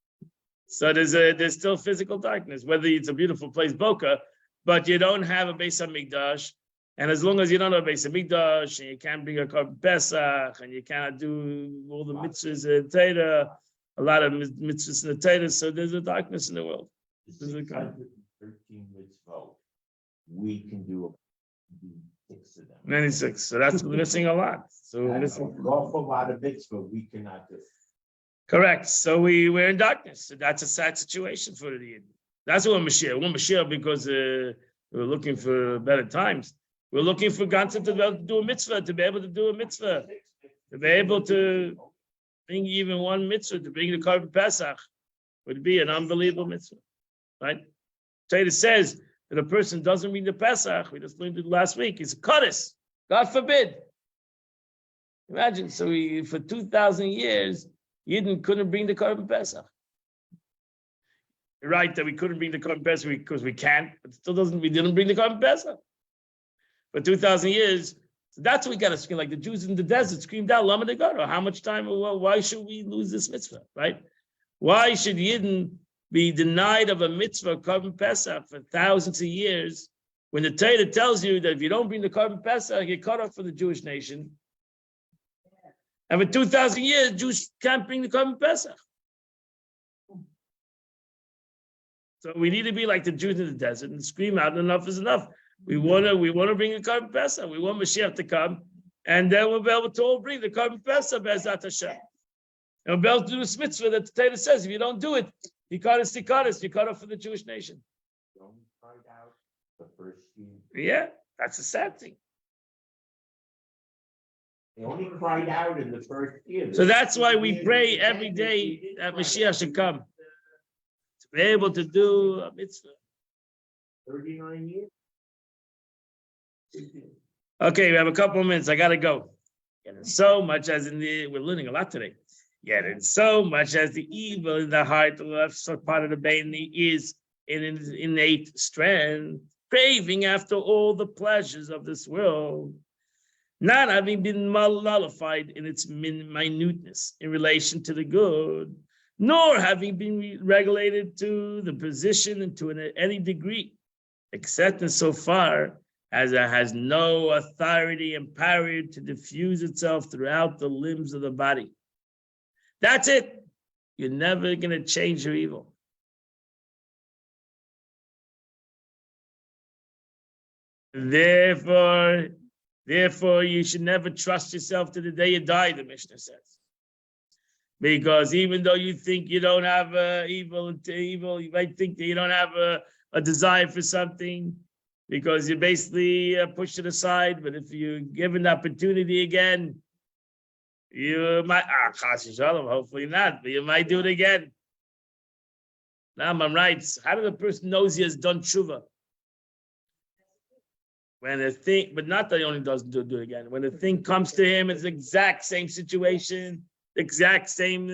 So there's still physical darkness. Whether it's a beautiful place, Boca, but you don't have a base of Migdash. And as long as you don't have a base of Migdash, and you can't bring a Korban Pesach, and you cannot do all the mitzvahs in Torah, a lot of mitzvahs in the Torah, so there's a darkness in the world. The 613 mitzvot, we can do 6 of them. 96. So that's missing a lot. So we're That's missing. an awful lot of mitzvah we cannot do. Correct. So we're in darkness. So that's a sad situation for the Yid. That's what Mashiach. We're Mashiach because we're looking for better times. We're looking for Gansa to be able to do a mitzvah, to be able to do a mitzvah, to be able to bring even one mitzvah, to bring the Korban Pesach would be an unbelievable mitzvah, right? Torah says that a person doesn't bring the Pesach. We just learned it last week. It's a kaddish. God forbid. Imagine. So for 2,000 years, Yidden couldn't bring the Korban Pesach. You're right that we couldn't bring the Korban Pesach because we can't, but still we didn't bring the Korban Pesach. For 2,000 years, so that's what we got to scream, like the Jews in the desert screamed out, Lama de Garo, how much time, why should we lose this mitzvah, right? Why should Yidden be denied of a mitzvah, Korban Pesach, for thousands of years, when the Torah tells you that if you don't bring the Korban Pesach, you're cut off from the Jewish nation? And for 2,000 years, Jews can't bring the Korban Pesach. So we need to be like the Jews in the desert and scream out, enough is enough. We want to bring the Korban Pesach. We want Mashiach to come, and then we'll be able to all bring the Korban Pesach Be'ezrat Hashem. And we'll be able to do this mitzvah that the Torah says. If you don't do it, you cut off for the Jewish nation. Don't find out the first year. Yeah, that's a sad thing. They only cried out in the first year. So that's why we pray every day that Mashiach should come to be able to do a mitzvah. 39 years. Okay, we have a couple of minutes. I gotta go. And so much as we're learning a lot today. Yet in so much as the evil in the heart, the left part of the brain is in an innate strength, craving after all the pleasures of this world, not having been nullified in its minuteness in relation to the good, nor having been regulated to the position and to any degree, except in so far as it has no authority and power to diffuse itself throughout the limbs of the body. That's it. You're never going to change your evil. Therefore, you should never trust yourself to the day you die, the Mishnah says. Because even though you think you don't have evil, you might think that you don't have a desire for something, because you basically push it aside. But if you're given the opportunity again, you might, hopefully not, but you might do it again. Now I'm right. How does a person knows he has done tshuva? When a thing, but not that he only doesn't do it again. When a thing comes to him, it's the exact same situation, the exact same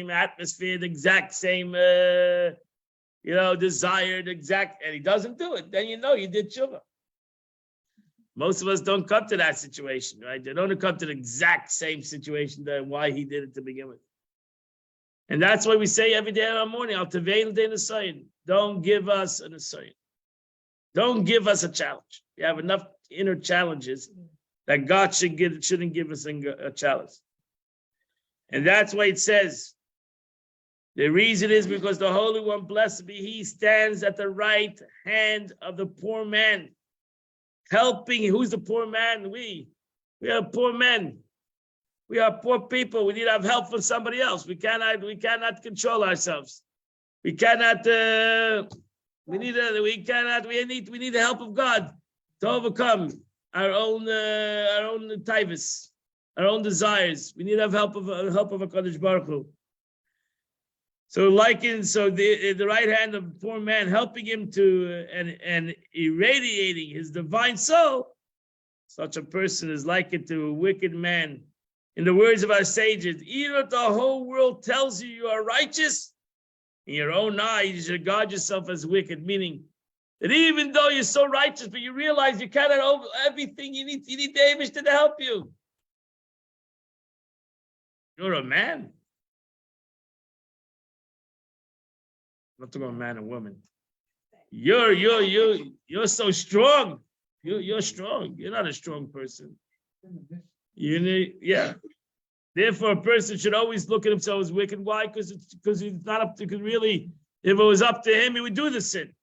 atmosphere, the exact same desired exact, and he doesn't do it, then you know you did tshuva. Most of us don't come to that situation, right? They don't come to the exact same situation that why he did it to begin with. And that's why we say every day in our morning, don't give us an assign. Don't give us a challenge. You have enough inner challenges that God shouldn't give us a challenge. And that's why it says, the reason is because the Holy One, blessed be He, stands at the right hand of the poor man, helping. Who's the poor man? We are poor men. We are poor people. We need to have help from somebody else. We cannot control ourselves. We cannot. We need the help of God to overcome our own taivas, our own desires. We need to have help of HaKadosh Baruch Hu. So the right hand of the poor man helping him to and irradiating his divine soul, such a person is likened to a wicked man. In the words of our sages, even if the whole world tells you are righteous, in your own eyes you should regard yourself as wicked, meaning that even though you're so righteous, but you realize you cannot over everything, you need the Eibishter to help you. You're a man. I'm not talking about man and woman. You're so strong. You're strong. You're not a strong person. You need, yeah. Therefore, a person should always look at himself as wicked. Why? Because he's not up to. Because really, if it was up to him, he would do the sin.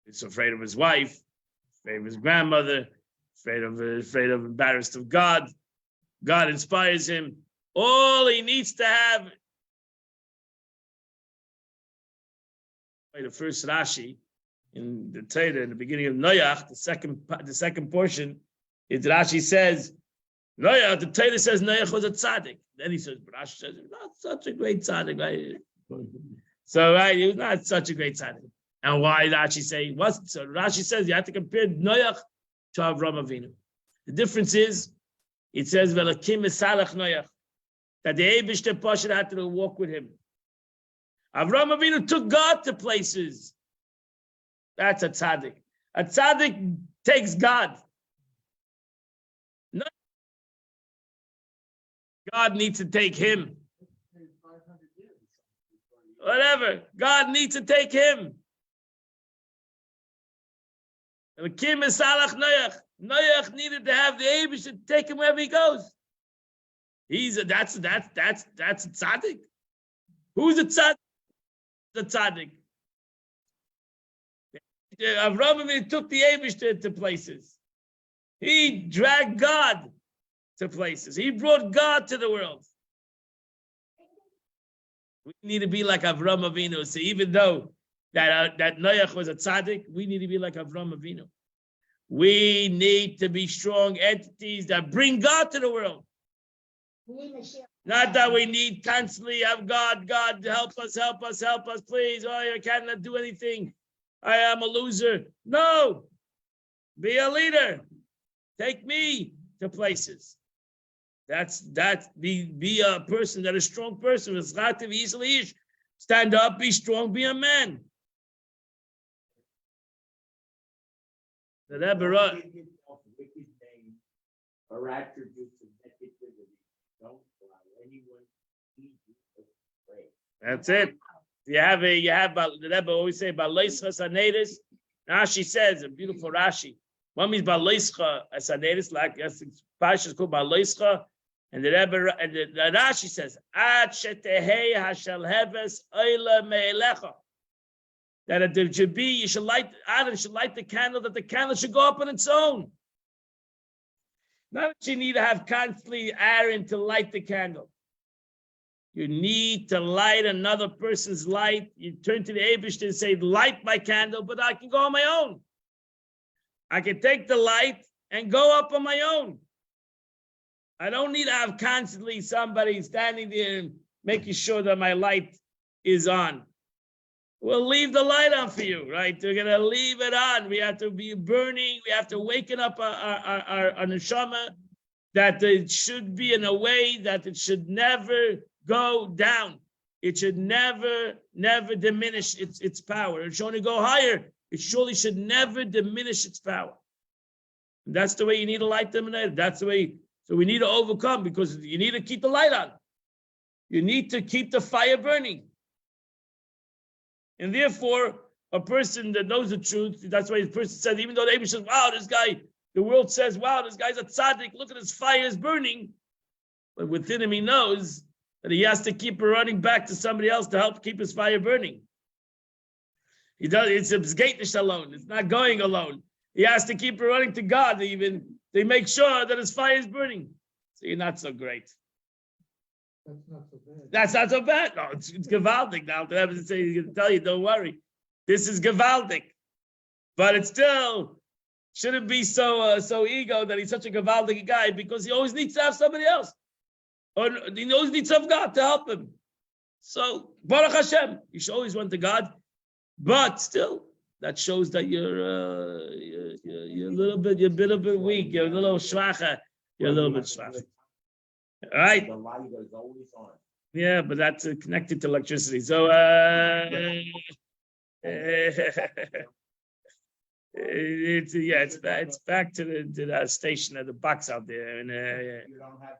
He's afraid of his wife, afraid of his grandmother, afraid of embarrassed of God. God inspires him. All he needs to have. The first Rashi in the Torah, in the beginning of Noach, the second portion, is Rashi says, Noach, the Torah says Noach was a tzaddik. Then he says, Rashi says, not such a great tzaddik, right? So, right, he was not such a great tzaddik. And why Rashi say he wasn't? So Rashi says you have to compare Noach to Avram Avinu. The difference is, it says, Velakim esalach Noach, that the Eibishter Pasha had to walk with him. Avram Avinu took God to places. That's a tzaddik. A tzaddik takes God. No. God needs to take him. Whatever. God needs to take him. Noach needed to have the Eibush to take him wherever he goes. That's a tzaddik. Who's a tzaddik? The tzaddik. Avram Avinu took the Eibush to places. He dragged God to places. He brought God to the world. We need to be like Avram Avinu. So even though that Noach was a tzaddik, we need to be like Avram Avinu. We need to be strong entities that bring God to the world. Not that we need constantly have God, help us, please. Oh, I cannot do anything. I am a loser. No, be a leader. Take me to places. Be a person, that a strong person. Stand up, be strong, be a man. The Rebbe wrote, wicked name or attributes of negativity. Don't allow anyone to lead you astray. That's it. You have the Rebbe always say Baloischa Sanedis. Rashi says a beautiful Rashi. One means Baloischa Sanedis, like Parsha is called Baloischa, and the Rebbe and the Rashi says Ad Shetehei Hashal Heves Oila Me'elecha. That there should be, Adam should light the candle, that the candle should go up on its own. Not that you need to have constantly Aaron to light the candle. You need to light another person's light. You turn to the Eibishter and say, light my candle, but I can go on my own. I can take the light and go up on my own. I don't need to have constantly somebody standing there and making sure that my light is on. We'll leave the light on for you, right? We're going to leave it on. We have to be burning. We have to waken up our neshama, that it should be in a way that it should never go down. It should never diminish its power. It should only go higher. It surely should never diminish its power. And that's the way you need to light them. That's the way. So we need to overcome, because you need to keep the light on. You need to keep the fire burning. And therefore, a person that knows the truth, that's why the person said, even though the Abel says, wow, this guy, the world says, wow, this guy's a tzaddik, look at his fire is burning. But within him, he knows that he has to keep running back to somebody else to help keep his fire burning. He does, it's absgeitish alone. It's not going alone. He has to keep running to God even to make sure that his fire is burning. So you're not so great. That's not so bad. That's not so bad. No, it's gewaldig now. The Rebbe say he's gonna tell you, don't worry. This is gewaldig, but it still shouldn't be so ego that he's such a gewaldig guy because he always needs to have somebody else, or he always needs some God to help him. So Baruch Hashem, you should always run to God, but still that shows that you're a little bit weak. You're a little schwacher. You're a little bit schwacher. All right. The light is always on. Yeah, but that's connected to electricity. So, it's back to the station at the box out there, and You don't have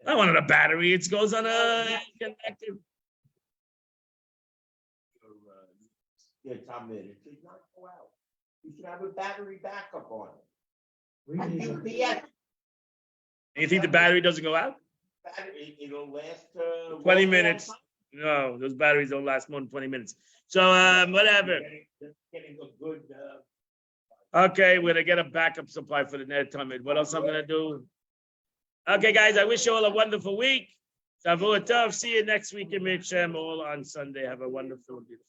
I wanted a battery. It goes on a connected. Yeah, Tom, it should not go out. You should have a battery backup on it. We need a- UPS You think the battery doesn't go out? battery, it'll last 20 minutes. No, those batteries don't last more than 20 minutes. So, whatever. Getting a good. Okay, we're gonna get a backup supply for the net time. What else I'm gonna do? Okay, guys, I wish you all a wonderful week. Shavuot Tov. See you next week in Mitzvah, all on Sunday. Have a wonderful, beautiful.